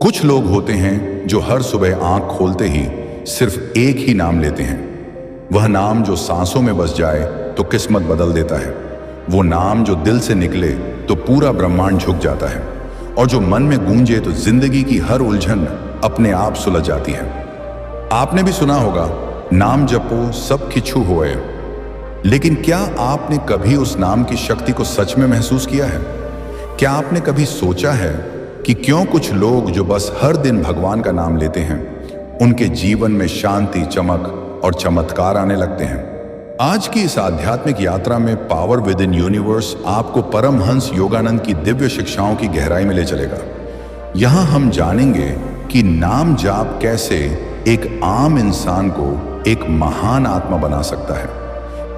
कुछ लोग होते हैं जो हर सुबह आंख खोलते ही सिर्फ एक ही नाम लेते हैं। वह नाम जो सांसों में बस जाए तो किस्मत बदल देता है। वो नाम जो दिल से निकले तो पूरा ब्रह्मांड झुक जाता है, और जो मन में गूंजे तो जिंदगी की हर उलझन अपने आप सुलझ जाती है। आपने भी सुना होगा, नाम जपो सब किछु होए। लेकिन क्या आपने कभी उस नाम की शक्ति को सच में महसूस किया है? क्या आपने कभी सोचा है कि क्यों कुछ लोग जो बस हर दिन भगवान का नाम लेते हैं, उनके जीवन में शांति, चमक और चमत्कार आने लगते हैं? आज की इस आध्यात्मिक यात्रा में पावर विद इन यूनिवर्स आपको परमहंस योगानंद की दिव्य शिक्षाओं की गहराई में ले चलेगा। यहां हम जानेंगे कि नाम जाप कैसे एक आम इंसान को एक महान आत्मा बना सकता है,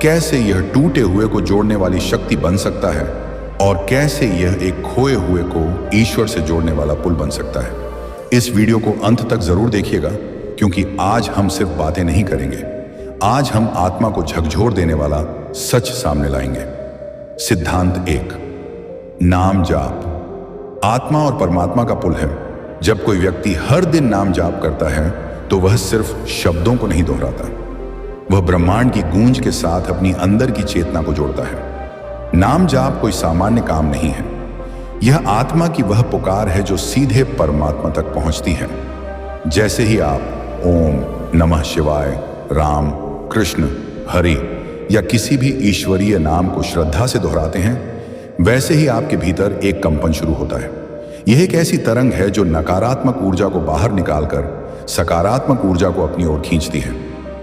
कैसे यह टूटे हुए को जोड़ने वाली शक्ति बन सकता है, और कैसे यह एक खोए हुए को ईश्वर से जोड़ने वाला पुल बन सकता है। इस वीडियो को अंत तक जरूर देखिएगा, क्योंकि आज हम सिर्फ बातें नहीं करेंगे, आज हम आत्मा को झकझोर देने वाला सच सामने लाएंगे। सिद्धांत 1, नाम जाप आत्मा और परमात्मा का पुल है। जब कोई व्यक्ति हर दिन नाम जाप करता है तो वह सिर्फ शब्दों को नहीं दोहराता, वह ब्रह्मांड की गूंज के साथ अपनी अंदर की चेतना को जोड़ता है। नाम जाप कोई सामान्य काम नहीं है, यह आत्मा की वह पुकार है जो सीधे परमात्मा तक पहुंचती है। जैसे ही आप ओम नमः शिवाय, राम, कृष्ण, हरि या किसी भी ईश्वरीय नाम को श्रद्धा से दोहराते हैं, वैसे ही आपके भीतर एक कंपन शुरू होता है। यह एक ऐसी तरंग है जो नकारात्मक ऊर्जा को बाहर निकालकर सकारात्मक ऊर्जा को अपनी ओर खींचती है।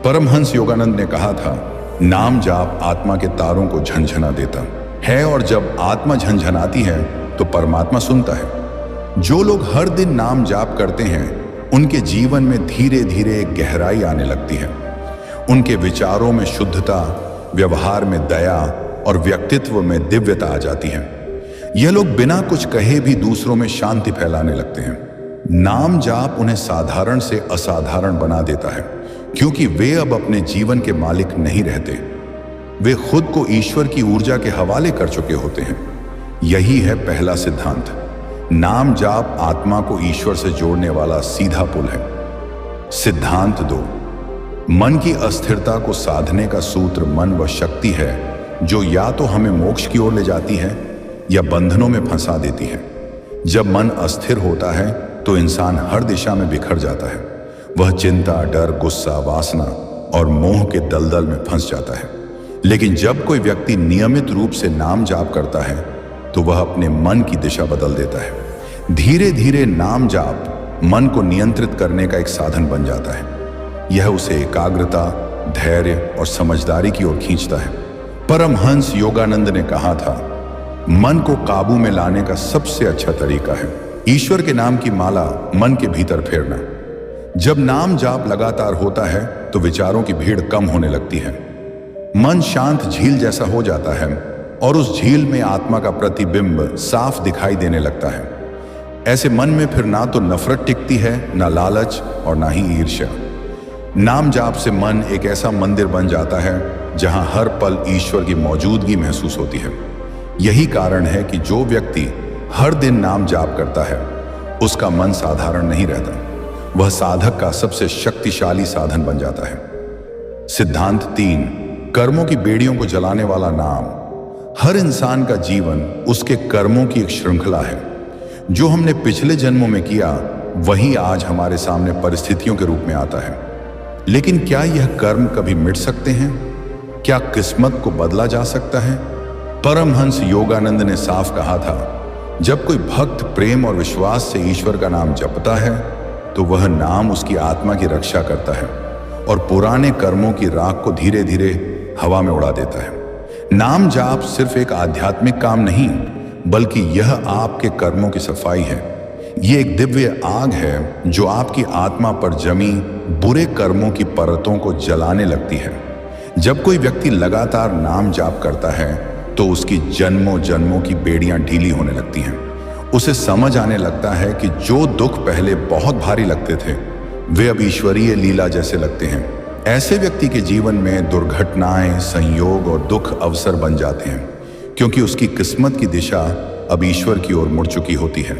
परमहंस योगानंद ने कहा था, नाम जाप आत्मा के तारों को झंझना देता है, और जब आत्मा झंझनाती है तो परमात्मा सुनता है। जो लोग हर दिन नाम जाप करते हैं, उनके जीवन में धीरे धीरे एक गहराई आने लगती है। उनके विचारों में शुद्धता, व्यवहार में दया और व्यक्तित्व में दिव्यता आ जाती है। यह लोग बिना कुछ कहे भी दूसरों में शांति फैलाने लगते हैं। नाम जाप उन्हें साधारण से असाधारण बना देता है, क्योंकि वे अब अपने जीवन के मालिक नहीं रहते, वे खुद को ईश्वर की ऊर्जा के हवाले कर चुके होते हैं। यही है पहला सिद्धांत। नाम जाप आत्मा को ईश्वर से जोड़ने वाला सीधा पुल है। सिद्धांत 2, मन की अस्थिरता को साधने का सूत्र मन वह शक्ति है जो या तो हमें मोक्ष की ओर ले जाती है या बंधनों में फंसा देती है। जब मन अस्थिर होता है तो इंसान हर दिशा में बिखर जाता है। वह चिंता, डर, गुस्सा, वासना और मोह के दलदल में फंस जाता है। लेकिन जब कोई व्यक्ति नियमित रूप से नाम जाप करता है तो वह अपने मन की दिशा बदल देता है। धीरे धीरे नाम जाप मन को नियंत्रित करने का एक साधन बन जाता है। यह उसे एकाग्रता, धैर्य और समझदारी की ओर खींचता है। परमहंस योगानंद ने कहा था, मन को काबू में लाने का सबसे अच्छा तरीका है ईश्वर के नाम की माला मन के भीतर फेरना। जब नाम जाप लगातार होता है तो विचारों की भीड़ कम होने लगती है। मन शांत झील जैसा हो जाता है, और उस झील में आत्मा का प्रतिबिंब साफ दिखाई देने लगता है। ऐसे मन में फिर ना तो नफरत टिकती है, ना लालच और ना ही ईर्ष्या। नाम जाप से मन एक ऐसा मंदिर बन जाता है जहां हर पल ईश्वर की मौजूदगी महसूस होती है। यही कारण है कि जो व्यक्ति हर दिन नाम जाप करता है, उसका मन साधारण नहीं रहता, वह साधक का सबसे शक्तिशाली साधन बन जाता है। सिद्धांत 3, कर्मों की बेड़ियों को जलाने वाला नाम। हर इंसान का जीवन उसके कर्मों की एक श्रृंखला है। जो हमने पिछले जन्मों में किया वही आज हमारे सामने परिस्थितियों के रूप में आता है। लेकिन क्या यह कर्म कभी मिट सकते हैं? क्या किस्मत को बदला जा सकता है? परमहंस योगानंद ने साफ कहा था, जब कोई भक्त प्रेम और विश्वास से ईश्वर का नाम जपता है तो वह नाम उसकी आत्मा की रक्षा करता है और पुराने कर्मों की राख को धीरे धीरे हवा में उड़ा देता है। नाम जाप सिर्फ एक आध्यात्मिक काम नहीं, बल्कि यह आपके कर्मों की सफाई है। यह एक दिव्य आग है जो आपकी आत्मा पर जमी बुरे कर्मों की परतों को जलाने लगती है। जब कोई व्यक्ति लगातार नाम जाप करता है तो उसकी जन्मों जन्मों की बेड़ियां ढीली होने लगती हैं। उसे समझ आने लगता है कि जो दुख पहले बहुत भारी लगते थे, वे अब ईश्वरीय लीला जैसे लगते हैं। ऐसे व्यक्ति के जीवन में दुर्घटनाएं, संयोग और दुख अवसर बन जाते हैं, क्योंकि उसकी किस्मत की दिशा अब ईश्वर की ओर मुड़ चुकी होती है।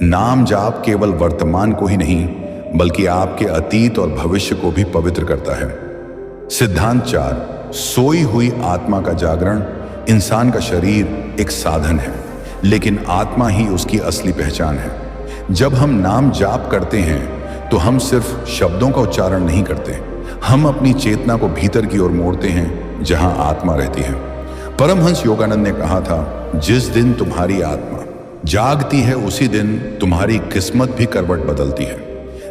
नाम जाप केवल वर्तमान को ही नहीं बल्कि आपके अतीत और भविष्य को भी पवित्र करता है। सिद्धांत 4, सोई हुई आत्मा का जागरण। इंसान का शरीर एक साधन है, लेकिन आत्मा ही उसकी असली पहचान है। जब हम नाम जाप करते हैं तो हम सिर्फ शब्दों का उच्चारण नहीं करते, हम अपनी चेतना को भीतर की ओर मोड़ते हैं जहां आत्मा रहती है। परमहंस योगानंद ने कहा था, जिस दिन तुम्हारी आत्मा जागती है उसी दिन तुम्हारी किस्मत भी करवट बदलती है।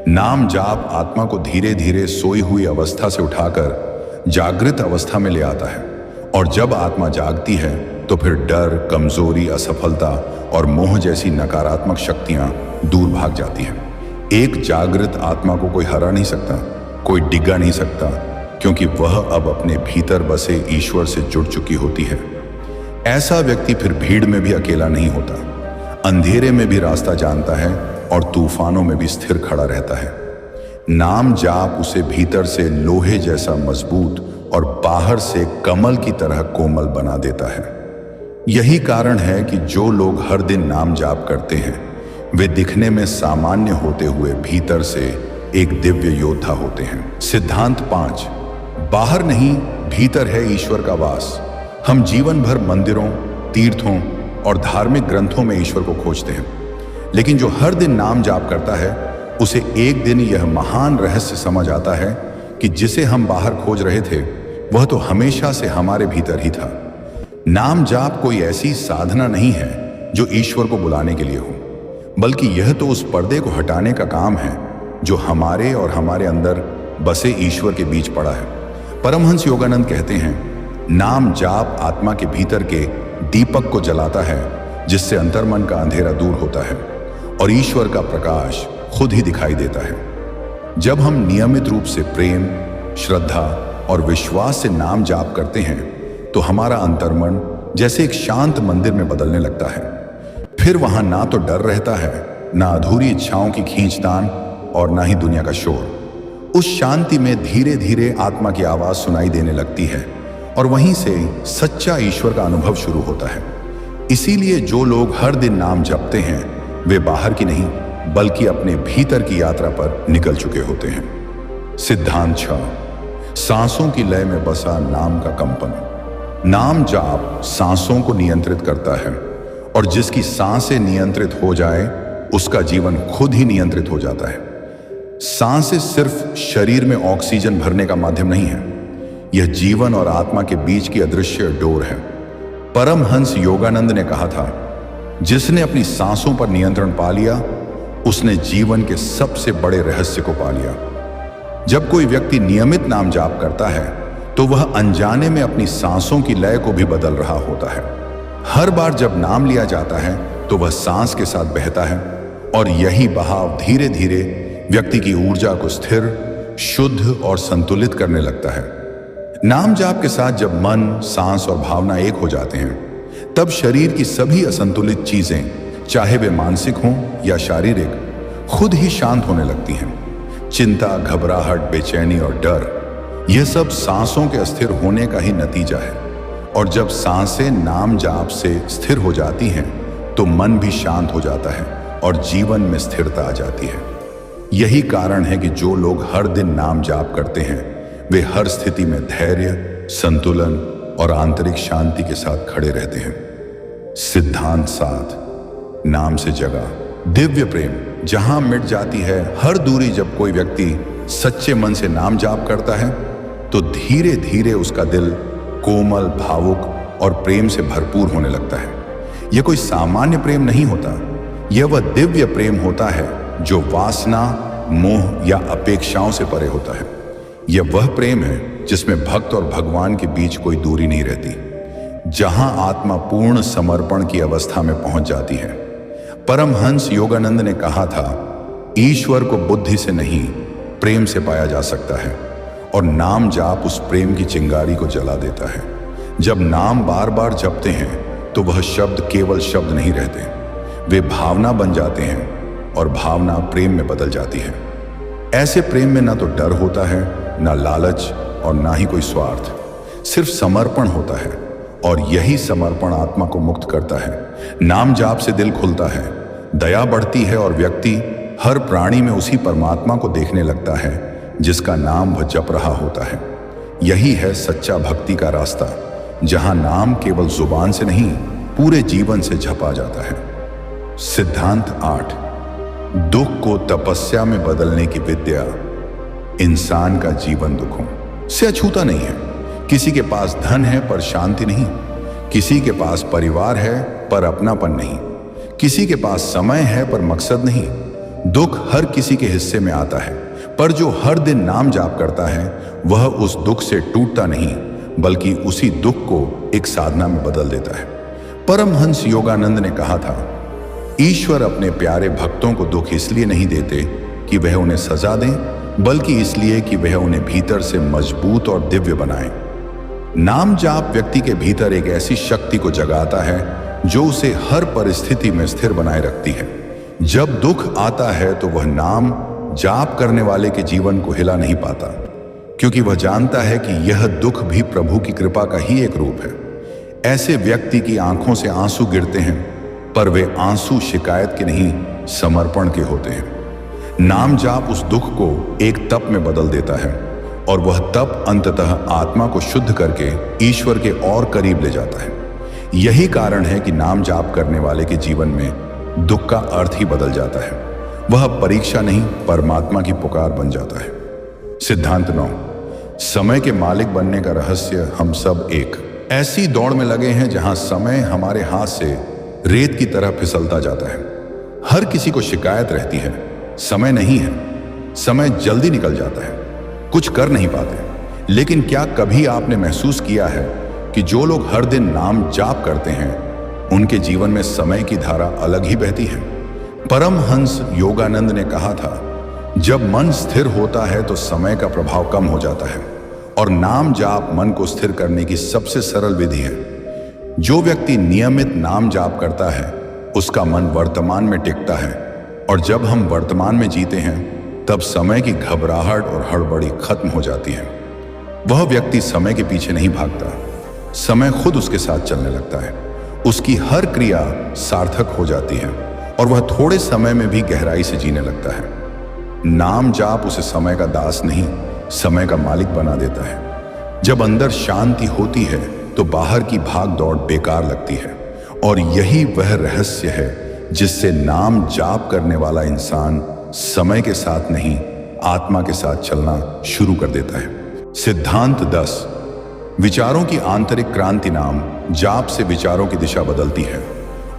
नाम जाप आत्मा को धीरे धीरे सोई हुई अवस्था से उठाकर जागृत अवस्था में ले आता है, और जब आत्मा जागती है तो फिर डर, कमजोरी, असफलता और मोह जैसी नकारात्मक शक्तियां दूर भाग जाती हैं। एक जागृत आत्मा को कोई हरा नहीं सकता, कोई डिगा नहीं सकता, क्योंकि वह अब अपने भीतर बसे ईश्वर से जुड़ चुकी होती है। ऐसा व्यक्ति फिर भीड़ में भी अकेला नहीं होता, अंधेरे में भी रास्ता जानता है और तूफानों में भी स्थिर खड़ा रहता है। नाम जाप उसे भीतर से लोहे जैसा मजबूत और बाहर से कमल की तरह कोमल बना देता है। यही कारण है कि जो लोग हर दिन नाम जाप करते हैं वे दिखने में सामान्य होते हुए भीतर से एक दिव्य योद्धा होते हैं। सिद्धांत 5, बाहर नहीं भीतर है ईश्वर का वास। हम जीवन भर मंदिरों, तीर्थों और धार्मिक ग्रंथों में ईश्वर को खोजते हैं, लेकिन जो हर दिन नाम जाप करता है उसे एक दिन यह महान रहस्य समझ आता है कि जिसे हम बाहर खोज रहे थे वह तो हमेशा से हमारे भीतर ही था। नाम जाप कोई ऐसी साधना नहीं है जो ईश्वर को बुलाने के लिए हो, बल्कि यह तो उस पर्दे को हटाने का काम है जो हमारे और हमारे अंदर बसे ईश्वर के बीच पड़ा है। परमहंस योगानंद कहते हैं, नाम जाप आत्मा के भीतर के दीपक को जलाता है जिससे अंतर्मन का अंधेरा दूर होता है और ईश्वर का प्रकाश खुद ही दिखाई देता है। जब हम नियमित रूप से प्रेम, श्रद्धा और विश्वास से नाम जाप करते हैं तो हमारा अंतर्मन जैसे एक शांत मंदिर में बदलने लगता है। फिर वहां ना तो डर रहता है, ना अधूरी इच्छाओं की खींचतान और ना ही दुनिया का शोर। उस शांति में धीरे धीरे आत्मा की आवाज सुनाई देने लगती है और वहीं से सच्चा ईश्वर का अनुभव शुरू होता है। इसीलिए जो लोग हर दिन नाम जपते हैं वे बाहर की नहीं बल्कि अपने भीतर की यात्रा पर निकल चुके होते हैं। सिद्धांत 6, सांसों की लय में बसा नाम का कंपन। नाम जाप सांसों को नियंत्रित करता है और जिसकी सांसें नियंत्रित हो जाए उसका जीवन खुद ही नियंत्रित हो जाता है। सांसें सिर्फ शरीर में ऑक्सीजन भरने का माध्यम नहीं है, यह जीवन और आत्मा के बीच की अदृश्य डोर है। परमहंस योगानंद ने कहा था, जिसने अपनी सांसों पर नियंत्रण पा लिया उसने जीवन के सबसे बड़े रहस्य को पा लिया। जब कोई व्यक्ति नियमित नाम जाप करता है तो वह अनजाने में अपनी सांसों की लय को भी बदल रहा होता है। हर बार जब नाम लिया जाता है तो वह सांस के साथ बहता है और यही बहाव धीरे धीरे व्यक्ति की ऊर्जा को स्थिर, शुद्ध और संतुलित करने लगता है। नाम जाप के साथ जब मन, सांस और भावना एक हो जाते हैं तब शरीर की सभी असंतुलित चीजें, चाहे वे मानसिक हों या शारीरिक, खुद ही शांत होने लगती हैं। चिंता, घबराहट, बेचैनी और डर, यह सब सांसों के अस्थिर होने का ही नतीजा है। और जब सांसें नाम जाप से स्थिर हो जाती हैं तो मन भी शांत हो जाता है और जीवन में स्थिरता आ जाती है। यही कारण है कि जो लोग हर दिन नाम जाप करते हैं वे हर स्थिति में धैर्य, संतुलन और आंतरिक शांति के साथ खड़े रहते हैं। सिद्धांत 7, नाम से जगह। दिव्य प्रेम जहां मिट जाती है हर दूरी। जब कोई व्यक्ति सच्चे मन से नाम जाप करता है तो धीरे धीरे उसका दिल कोमल, भावुक और प्रेम से भरपूर होने लगता है। यह कोई सामान्य प्रेम नहीं होता, यह वह दिव्य प्रेम होता है जो वासना, मोह या अपेक्षाओं से परे होता है। यह वह प्रेम है जिसमें भक्त और भगवान के बीच कोई दूरी नहीं रहती, जहां आत्मा पूर्ण समर्पण की अवस्था में पहुंच जाती है। परमहंस योगानंद ने कहा था, ईश्वर को बुद्धि से नहीं प्रेम से पाया जा सकता है और नाम जाप उस प्रेम की चिंगारी को जला देता है। जब नाम बार बार जपते हैं तो वह शब्द केवल शब्द नहीं रहते, वे भावना बन जाते हैं और भावना प्रेम में बदल जाती है। ऐसे प्रेम में ना तो डर होता है, ना लालच और ना ही कोई स्वार्थ, सिर्फ समर्पण होता है और यही समर्पण आत्मा को मुक्त करता है। नाम जाप से दिल खुलता है, दया बढ़ती है और व्यक्ति हर प्राणी में उसी परमात्मा को देखने लगता है जिसका नाम वह जप रहा होता है। यही है सच्चा भक्ति का रास्ता, जहां नाम केवल जुबान से नहीं पूरे जीवन से झपा जाता है। सिद्धांत 8। दुख को तपस्या में बदलने की विद्या। इंसान का जीवन दुखों से अछूता नहीं है। किसी के पास धन है पर शांति नहीं, किसी के पास परिवार है पर अपनापन नहीं, किसी के पास समय है पर मकसद नहीं। दुख हर किसी के हिस्से में आता है, पर जो हर दिन नाम जाप करता है वह उस दुख से टूटता नहीं, बल्कि उसी दुख को एक साधना में बदल देता है। परमहंस योगानंद ने कहा था, ईश्वर अपने प्यारे भक्तों को दुख इसलिए नहीं देते कि वह उन्हें सजा दें, बल्कि इसलिए कि वह उन्हें भीतर से मजबूत और दिव्य बनाए। नाम जाप व्यक्ति के भीतर एक ऐसी शक्ति को जगाता है जो उसे हर परिस्थिति में स्थिर बनाए रखती है। जब दुख आता है तो वह नाम जाप करने वाले के जीवन को हिला नहीं पाता, क्योंकि वह जानता है कि यह दुख भी प्रभु की कृपा का ही एक रूप है। ऐसे व्यक्ति की आंखों से आंसू गिरते हैं, पर वे आंसू शिकायत के नहीं, समर्पण के होते हैं। नाम जाप उस दुख को एक तप में बदल देता है, और वह तप अंततः आत्मा को शुद्ध करके ईश्वर के और करीब ले जाता है। यही कारण है कि नाम जाप करने वाले के जीवन में दुख का अर्थ ही बदल जाता है। वह परीक्षा नहीं, परमात्मा की पुकार बन जाता है। सिद्धांत 9। समय के मालिक बनने का रहस्य। हम सब एक ऐसी दौड़ में लगे हैं जहां समय हमारे हाथ से रेत की तरह फिसलता जाता है। हर किसी को शिकायत रहती है, समय नहीं है, समय जल्दी निकल जाता है, कुछ कर नहीं पाते। लेकिन क्या कभी आपने महसूस किया है कि जो लोग हर दिन नाम जाप करते हैं उनके जीवन में समय की धारा अलग ही बहती है? परमहंस योगानंद ने कहा था, जब मन स्थिर होता है तो समय का प्रभाव कम हो जाता है, और नाम जाप मन को स्थिर करने की सबसे सरल विधि है। जो व्यक्ति नियमित नाम जाप करता है उसका मन वर्तमान में टिकता है, और जब हम वर्तमान में जीते हैं तब समय की घबराहट और हड़बड़ी खत्म हो जाती है। वह व्यक्ति समय के पीछे नहीं भागता, समय खुद उसके साथ चलने लगता है। उसकी हर क्रिया सार्थक हो जाती है और वह थोड़े समय में भी गहराई से जीने लगता है। नाम जाप उसे समय का दास नहीं, समय का मालिक बना देता है। जब अंदर शांति होती है तो बाहर की भाग दौड़ बेकार लगती है, और यही वह रहस्य है जिससे नाम जाप करने वाला इंसान समय के साथ नहीं, आत्मा के साथ चलना शुरू कर देता है। सिद्धांत 10। विचारों की आंतरिक क्रांति। नाम जाप से विचारों की दिशा बदलती है,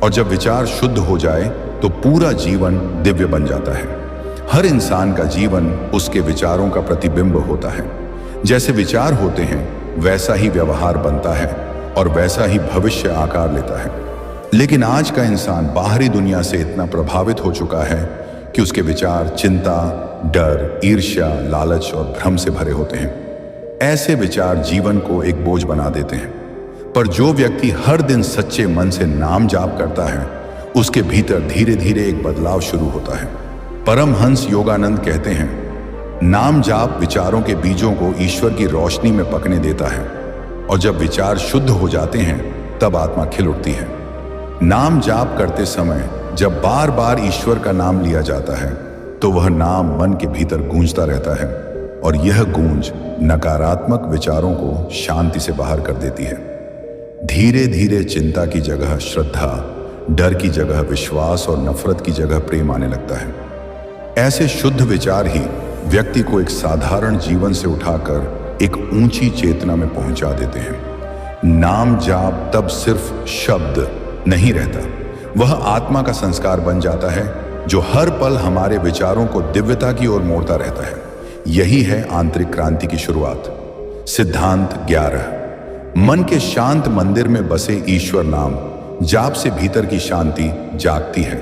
और जब विचार शुद्ध हो जाए तो पूरा जीवन दिव्य बन जाता है। हर इंसान का जीवन उसके विचारों का प्रतिबिंब होता है। जैसे विचार होते हैं वैसा ही व्यवहार बनता है, और वैसा ही भविष्य आकार लेता है। लेकिन आज का इंसान बाहरी दुनिया से इतना प्रभावित हो चुका है कि उसके विचार चिंता, डर, ईर्ष्या, लालच और भ्रम से भरे होते हैं। ऐसे विचार जीवन को एक बोझ बना देते हैं, पर जो व्यक्ति हर दिन सच्चे मन से नाम जाप करता है उसके भीतर धीरे धीरे एक बदलाव शुरू होता है। परमहंस योगानंद कहते हैं, नाम जाप विचारों के बीजों को ईश्वर की रोशनी में पकने देता है, और जब विचार शुद्ध हो जाते हैं तब आत्मा खिल उठती है। नाम जाप करते समय जब बार बार ईश्वर का नाम लिया जाता है तो वह नाम मन के भीतर गूंजता रहता है, और यह गूंज नकारात्मक विचारों को शांति से बाहर कर देती है। धीरे धीरे चिंता की जगह श्रद्धा, डर की जगह विश्वास और नफरत की जगह प्रेम आने लगता है। ऐसे शुद्ध विचार ही व्यक्ति को एक साधारण जीवन से उठाकर एक ऊंची चेतना में पहुंचा देते हैं। नाम जाप तब सिर्फ शब्द नहीं रहता, वह आत्मा का संस्कार बन जाता है जो हर पल हमारे विचारों को दिव्यता की ओर मोड़ता रहता है। यही है आंतरिक क्रांति की शुरुआत। सिद्धांत 11। मन के शांत मंदिर में बसे ईश्वर नाम जाप से भीतर की शांति जागती है,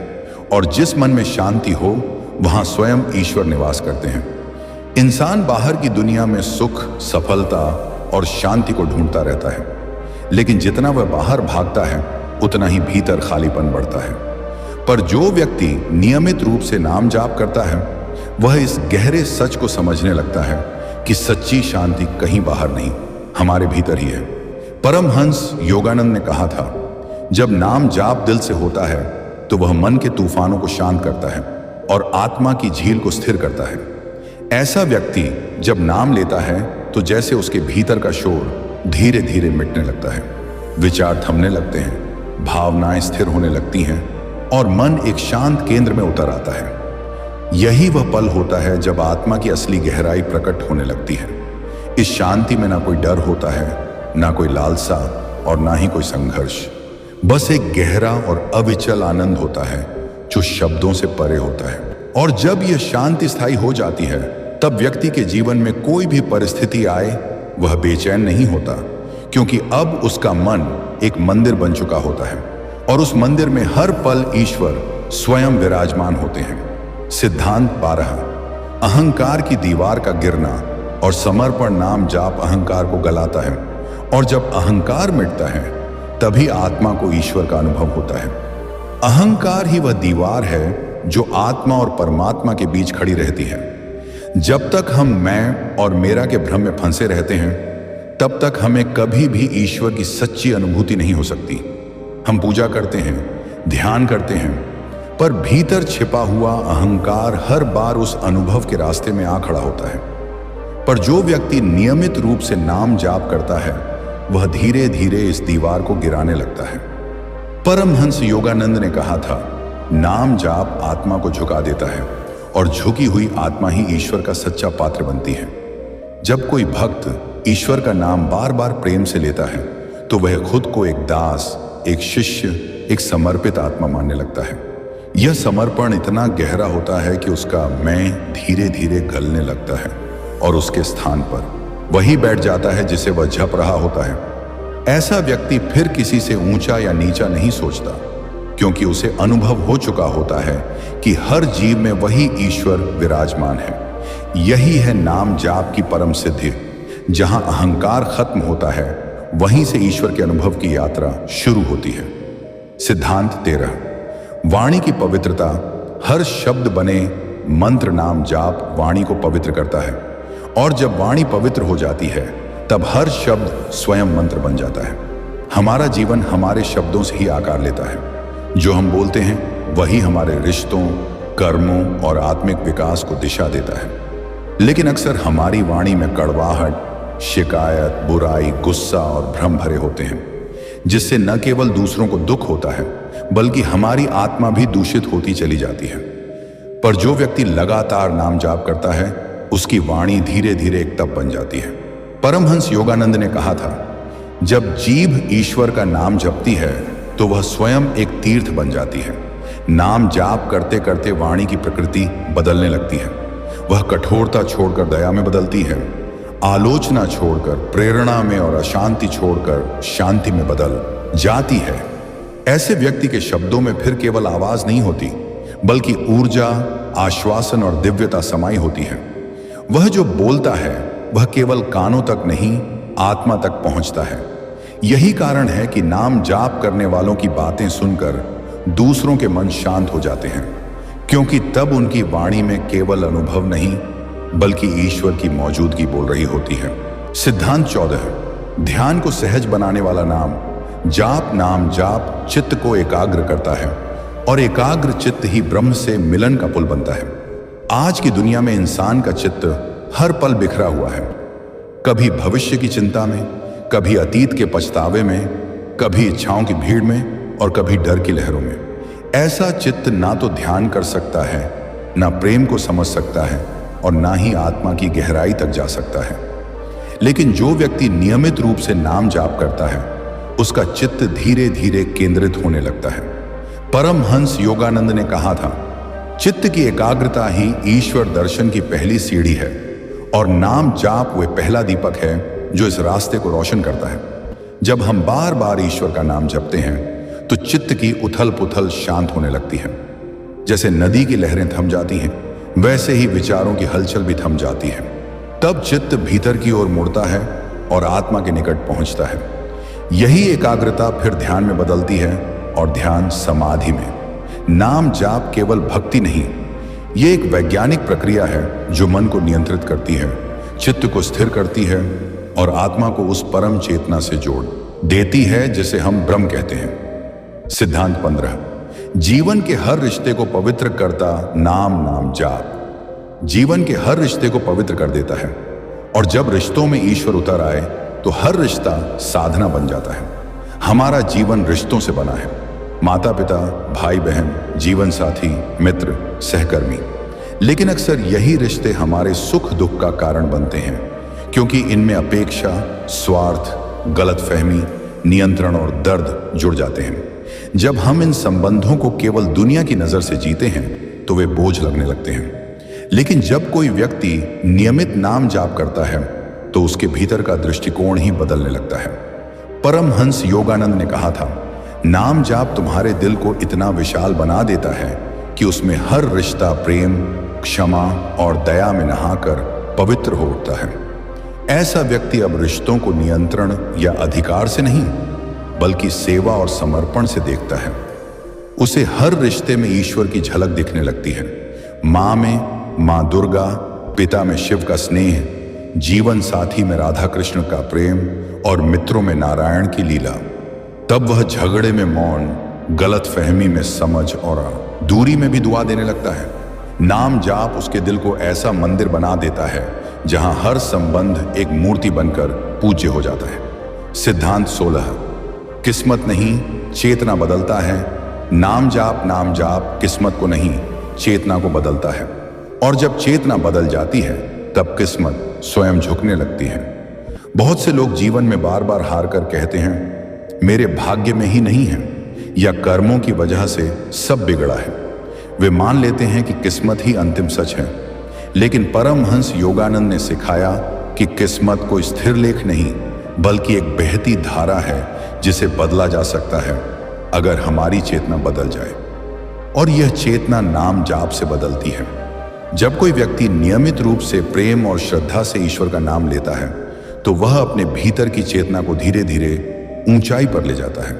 और जिस मन में शांति हो वहां स्वयं ईश्वर निवास करते हैं। इंसान बाहर की दुनिया में सुख, सफलता और शांति को ढूंढता रहता है, लेकिन जितना वह बाहर भागता है उतना ही भीतर खालीपन बढ़ता है। पर जो व्यक्ति नियमित रूप से नाम जाप करता है वह इस गहरे सच को समझने लगता है कि सच्ची शांति कहीं बाहर नहीं, हमारे भीतर ही है। परमहंस योगानंद ने कहा था, जब नाम जाप दिल से होता है तो वह मन के तूफानों को शांत करता है और आत्मा की झील को स्थिर करता है। ऐसा व्यक्ति जब नाम लेता है तो जैसे उसके भीतर का शोर धीरे धीरे मिटने लगता है, विचार थमने लगते हैं, भावनाएं स्थिर होने लगती हैं और मन एक शांत केंद्र में उतर आता है। यही वह पल होता है जब आत्मा की असली गहराई प्रकट होने लगती है। इस शांति में ना कोई डर होता है, ना कोई लालसा और ना ही कोई संघर्ष। बस एक गहरा और अविचल आनंद होता है जो शब्दों से परे होता है। और जब यह शांति स्थायी हो जाती है तब व्यक्ति के जीवन में कोई भी परिस्थिति आए वह बेचैन नहीं होता, क्योंकि अब उसका मन एक मंदिर बन चुका होता है और उस मंदिर में हर पल ईश्वर स्वयं विराजमान होते हैं। सिद्धांत 12। अहंकार की दीवार का गिरना और समर्पण नाम जाप अहंकार को गलाता है, और जब अहंकार मिटता है तभी आत्मा को ईश्वर का अनुभव होता है। अहंकार ही वह दीवार है जो आत्मा और परमात्मा के बीच खड़ी रहती है। जब तक हम मैं और मेरा के भ्रम में फंसे रहते हैं तब तक हमें कभी भी ईश्वर की सच्ची अनुभूति नहीं हो सकती। हम पूजा करते हैं, ध्यान करते हैं, पर भीतर छिपा हुआ अहंकार हर बार उस अनुभव के रास्ते में आ खड़ा होता है। पर जो व्यक्ति नियमित रूप से नाम जाप करता है वह धीरे धीरे इस दीवार को गिराने लगता है। परमहंस योगानंद ने कहा था, नाम जाप आत्मा को झुका देता है और झुकी हुई आत्मा ही ईश्वर का सच्चा पात्र बनती है। जब कोई भक्त ईश्वर का नाम बार बार प्रेम से लेता है तो वह खुद को एक दास, एक शिष्य, एक समर्पित आत्मा मानने लगता है। यह समर्पण इतना गहरा होता है कि उसका मैं धीरे धीरे गलने लगता है और उसके स्थान पर वही बैठ जाता है जिसे वह जप रहा होता है। ऐसा व्यक्ति फिर किसी से ऊंचा या नीचा नहीं सोचता, क्योंकि उसे अनुभव हो चुका होता है कि हर जीव में वही ईश्वर विराजमान है। यही है नाम जाप की परम सिद्धि। जहां अहंकार खत्म होता है वहीं से ईश्वर के अनुभव की यात्रा शुरू होती है। सिद्धांत 13। वाणी की पवित्रता। हर शब्द बने मंत्र नाम जाप वाणी को पवित्र करता है, और जब वाणी पवित्र हो जाती है तब हर शब्द स्वयं मंत्र बन जाता है। हमारा जीवन हमारे शब्दों से ही आकार लेता है। जो हम बोलते हैं वही हमारे रिश्तों, कर्मों और आत्मिक विकास को दिशा देता है। लेकिन अक्सर हमारी वाणी में कड़वाहट, शिकायत, बुराई, गुस्सा और भ्रम भरे होते हैं, जिससे न केवल दूसरों को दुख होता है बल्कि हमारी आत्मा भी दूषित होती चली जाती है। पर जो व्यक्ति लगातार नाम जाप करता है उसकी वाणी धीरे धीरे एक तप बन जाती है। परमहंस योगानंद ने कहा था, जब जीभ ईश्वर का नाम जपती है तो वह स्वयं एक तीर्थ बन जाती है। नाम जाप करते करते वाणी की प्रकृति बदलने लगती है। वह कठोरता छोड़कर दया में बदलती है, आलोचना छोड़कर प्रेरणा में और अशांति छोड़कर शांति में बदल जाती है। ऐसे व्यक्ति के शब्दों में फिर केवल आवाज नहीं होती बल्कि ऊर्जा, आश्वासन और दिव्यता समाई होती है। वह जो बोलता है वह केवल कानों तक नहीं, आत्मा तक पहुंचता है। यही कारण है कि नाम जाप करने वालों की बातें सुनकर दूसरों के मन शांत हो जाते हैं, क्योंकि तब उनकी वाणी में केवल अनुभव नहीं बल्कि ईश्वर की मौजूदगी बोल रही होती है। सिद्धांत 14। ध्यान को सहज बनाने वाला नाम जाप। नाम जाप चित्त को एकाग्र करता है और एकाग्र चित्त ही ब्रह्म से मिलन का पुल बनता है। आज की दुनिया में इंसान का चित्त हर पल बिखरा हुआ है, कभी भविष्य की चिंता में, कभी अतीत के पछतावे में, कभी इच्छाओं की भीड़ में और कभी डर की लहरों में। ऐसा चित्त ना तो ध्यान कर सकता है, ना प्रेम को समझ सकता है और ना ही आत्मा की गहराई तक जा सकता है। लेकिन जो व्यक्ति नियमित रूप से नाम जाप करता है उसका चित्त धीरे धीरे केंद्रित होने लगता है। परमहंस योगानंद ने कहा था, चित्त की एकाग्रता ही ईश्वर दर्शन की पहली सीढ़ी है और नाम जाप वह पहला दीपक है जो इस रास्ते को रोशन करता है। जब हम बार बार ईश्वर का नाम जपते हैं तो चित्त की उथल पुथल शांत होने लगती है। जैसे नदी की लहरें थम जाती हैं वैसे ही विचारों की हलचल भी थम जाती है। तब चित्त भीतर की ओर मुड़ता है और आत्मा के निकट पहुंचता है। यही एकाग्रता फिर ध्यान में बदलती है और ध्यान समाधि में। नाम जाप केवल भक्ति नहीं, ये एक वैज्ञानिक प्रक्रिया है जो मन को नियंत्रित करती है, चित्त को स्थिर करती है और आत्मा को उस परम चेतना से जोड़ देती है जिसे हम ब्रह्म कहते हैं। सिद्धांत 15। जीवन के हर रिश्ते को पवित्र करता नाम जाप जीवन के हर रिश्ते को पवित्र कर देता है। और जब रिश्तों में ईश्वर उतर आए तो हर रिश्ता साधना बन जाता है। हमारा जीवन रिश्तों से बना है, माता पिता, भाई बहन, जीवन साथी, मित्र, सहकर्मी। लेकिन अक्सर यही रिश्ते हमारे सुख दुख का कारण बनते हैं, क्योंकि इनमें अपेक्षा, स्वार्थ, गलतफहमी, नियंत्रण और दर्द जुड़ जाते हैं। जब हम इन संबंधों को केवल दुनिया की नजर से जीते हैं तो वे बोझ लगने लगते हैं। लेकिन जब कोई व्यक्ति नियमित नाम जाप करता है तो उसके भीतर का दृष्टिकोण ही बदलने लगता है। परमहंस योगानंद ने कहा था, नाम जाप तुम्हारे दिल को इतना विशाल बना देता है कि उसमें हर रिश्ता प्रेम, क्षमा और दया में नहाकर पवित्र हो उठता है। ऐसा व्यक्ति अब रिश्तों को नियंत्रण या अधिकार से नहीं, बल्कि सेवा और समर्पण से देखता है। उसे हर रिश्ते में ईश्वर की झलक दिखने लगती है। माँ में माँ दुर्गा, पिता में शिव का स्नेह, जीवन साथी में राधा कृष्ण का प्रेम और मित्रों में नारायण की लीला। तब वह झगड़े में मौन, गलतफहमी में समझ और दूरी में भी दुआ देने लगता है। नाम जाप उसके दिल को ऐसा मंदिर बना देता है जहां हर संबंध एक मूर्ति बनकर पूज्य हो जाता है। सिद्धांत 16। किस्मत नहीं, चेतना बदलता है। नाम जाप किस्मत को नहीं, चेतना को बदलता है। और जब चेतना बदल जाती है तब किस्मत स्वयं झुकने लगती है। बहुत से लोग जीवन में बार बार हार कर कहते हैं, मेरे भाग्य में ही नहीं है, या कर्मों की वजह से सब बिगड़ा है। वे मान लेते हैं कि किस्मत ही अंतिम सच है। लेकिन परमहंस योगानंद ने सिखाया कि किस्मत कोई स्थिर लेख नहीं, बल्कि एक बहती धारा है जिसे बदला जा सकता है अगर हमारी चेतना बदल जाए। और यह चेतना नाम जाप से बदलती है। जब कोई व्यक्ति नियमित रूप से प्रेम और श्रद्धा से ईश्वर का नाम लेता है तो वह अपने भीतर की चेतना को धीरे धीरे ऊंचाई पर ले जाता है।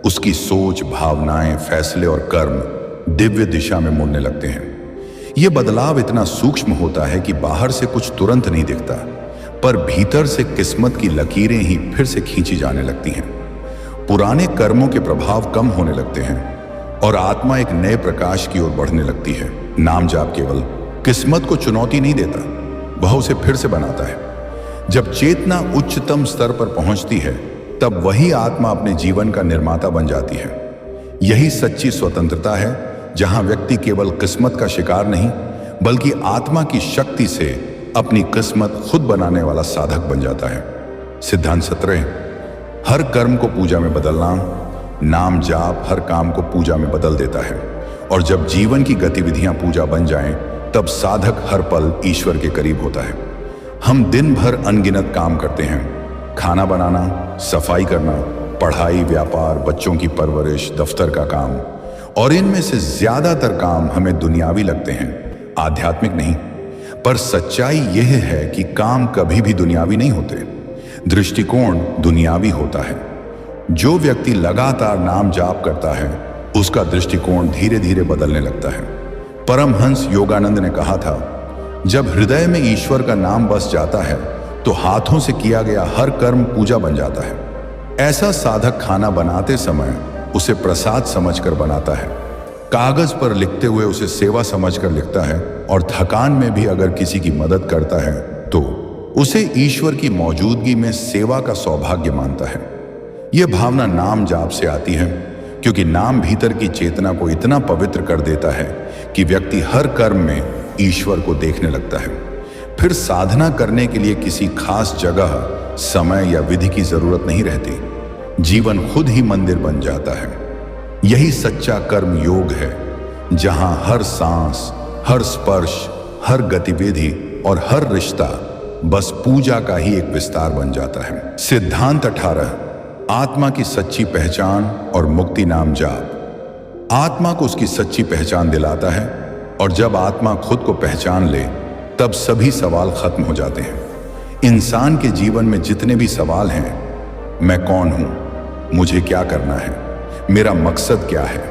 उसकी सोच, भावनाएं, फैसले और कर्म दिव्य दिशा में मुड़ने लगते हैं। यह बदलाव इतना सूक्ष्म होता है कि बाहर से कुछ तुरंत नहीं दिखता, पर भीतर से किस्मत की लकीरें ही फिर से खींची जाने लगती हैं। पुराने कर्मों के प्रभाव कम होने लगते हैं और आत्मा एक नए प्रकाश की ओर बढ़ने लगती है। नाम जाप केवल किस्मत को चुनौती नहीं देता, वह उसे फिर से बनाता है। जब चेतना उच्चतम स्तर पर पहुंचती है तब वही आत्मा अपने जीवन का निर्माता बन जाती है। यही सच्ची स्वतंत्रता है, जहां व्यक्ति केवल किस्मत का शिकार नहीं, बल्कि आत्मा की शक्ति से अपनी किस्मत खुद बनाने वाला साधक बन जाता है। सिद्धांत 17। हर कर्म को पूजा में बदलना। नाम जाप हर काम को पूजा में बदल देता है। और जब जीवन की गतिविधियां पूजा बन जाएं, तब साधक हर पल ईश्वर के करीब होता है। हम दिन भर अनगिनत काम करते हैं, खाना बनाना, सफाई करना, पढ़ाई, व्यापार, बच्चों की परवरिश, दफ्तर का काम, और इनमें से ज्यादातर काम हमें दुनियावी लगते हैं, आध्यात्मिक नहीं। पर सच्चाई यह है कि काम कभी भी दुनियावी नहीं होते, दृष्टिकोण दुनियावी होता है। जो व्यक्ति लगातार नाम जाप करता है उसका दृष्टिकोण धीरे धीरे बदलने लगता है। परमहंस योगानंद ने कहा था, जब हृदय में ईश्वर का नाम बस जाता है तो हाथों से किया गया हर कर्म पूजा बन जाता है। ऐसा साधक खाना बनाते समय उसे प्रसाद समझकर बनाता है, कागज पर लिखते हुए उसे सेवा समझकर लिखता है, और थकान में भी अगर किसी की मदद करता है तो उसे ईश्वर की मौजूदगी में सेवा का सौभाग्य मानता है। यह भावना नाम जाप से आती है, क्योंकि नाम भीतर की चेतना को इतना पवित्र कर देता है कि व्यक्ति हर कर्म में ईश्वर को देखने लगता है। फिर साधना करने के लिए किसी खास जगह, समय या विधि की जरूरत नहीं रहती। जीवन खुद ही मंदिर बन जाता है। यही सच्चा कर्म योग है, जहां हर सांस, हर स्पर्श, हर गतिविधि और हर रिश्ता बस पूजा का ही एक विस्तार बन जाता है। सिद्धांत 18। आत्मा की सच्ची पहचान और मुक्ति। नाम जाप आत्मा को उसकी सच्ची पहचान दिलाता है, और जब आत्मा खुद को पहचान ले तब सभी सवाल खत्म हो जाते हैं। इंसान के जीवन में जितने भी सवाल हैं, मैं कौन हूं, मुझे क्या करना है, मेरा मकसद क्या है,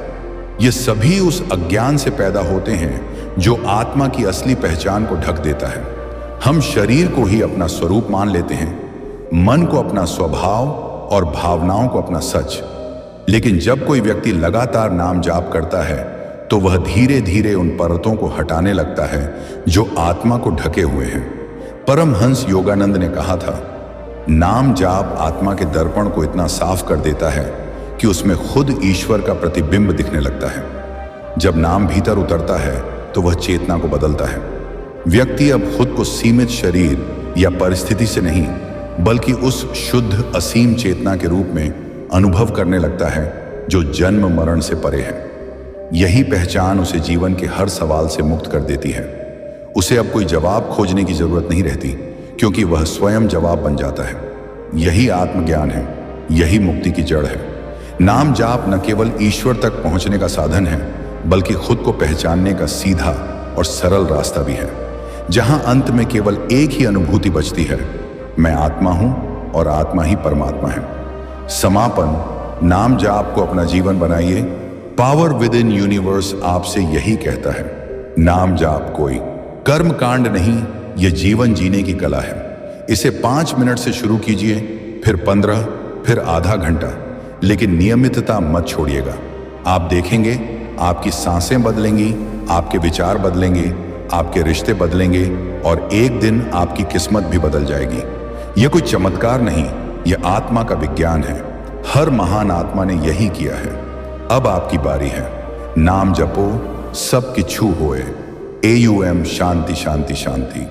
ये सभी उस अज्ञान से पैदा होते हैं जो आत्मा की असली पहचान को ढक देता है। हम शरीर को ही अपना स्वरूप मान लेते हैं, मन को अपना स्वभाव और भावनाओं को अपना सच। लेकिन जब कोई व्यक्ति लगातार नाम जाप करता है तो वह धीरे धीरे उन परतों को हटाने लगता है जो आत्मा को ढके हुए हैं। परमहंस योगानंद ने कहा था, नाम जाप आत्मा के दर्पण को इतना साफ कर देता है कि उसमें खुद ईश्वर का प्रतिबिंब दिखने लगता है। जब नाम भीतर उतरता है तो वह चेतना को बदलता है। व्यक्ति अब खुद को सीमित शरीर या परिस्थिति से नहीं बल्कि उस शुद्ध असीम चेतना के रूप में अनुभव करने लगता है जो जन्म मरण से परे है। यही पहचान उसे जीवन के हर सवाल से मुक्त कर देती है। उसे अब कोई जवाब खोजने की जरूरत नहीं रहती, क्योंकि वह स्वयं जवाब बन जाता है। यही आत्मज्ञान है, यही मुक्ति की जड़ है। नाम जाप न केवल ईश्वर तक पहुंचने का साधन है, बल्कि खुद को पहचानने का सीधा और सरल रास्ता भी है, जहां अंत में केवल एक ही अनुभूति बचती है, मैं आत्मा हूं और आत्मा ही परमात्मा है। समापन, नाम जाप को अपना जीवन बनाइए। पावर विद इन यूनिवर्स आपसे यही कहता है, नाम जाप कोई कर्म कांड नहीं, यह जीवन जीने की कला है। इसे 5 मिनट से शुरू कीजिए, फिर 15, फिर आधा घंटा, लेकिन नियमितता मत छोड़िएगा। आप देखेंगे आपकी सांसें बदलेंगी, आपके विचार बदलेंगे, आपके रिश्ते बदलेंगे और एक दिन आपकी किस्मत भी बदल जाएगी। यह कोई चमत्कार नहीं, यह आत्मा का विज्ञान है। हर महान आत्मा ने यही किया है। अब आपकी बारी है। नाम जपो, सब किछु होए। AUM शांति शांति शांति।